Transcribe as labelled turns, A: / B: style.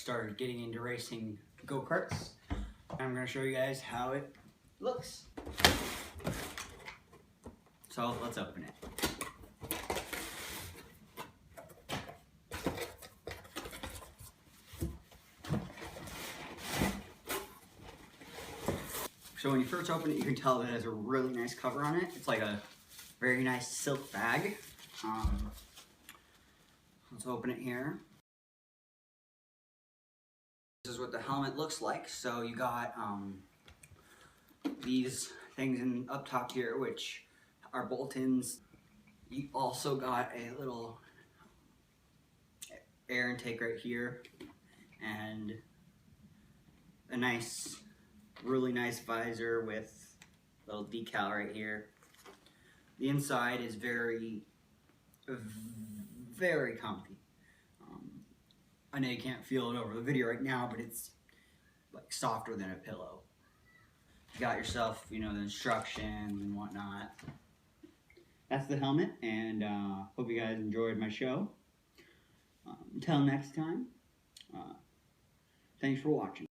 A: started getting into racing go-karts. I'm going to show you guys how it looks. So let's open it. So when you first open it, you can tell that it has a really nice cover on it. It's like a very nice silk bag. Let's open it here. This is what the helmet looks like. So you got these things up top here, which are bolt-ins. You also got a little air intake right here, and a nice, really nice visor with a little decal right here. The inside is very, very comfy. I know you can't feel it over the video right now, but it's like softer than a pillow. You got yourself, you know, the instructions and whatnot. That's the helmet, and hope you guys enjoyed my show. Until next time, thanks for watching.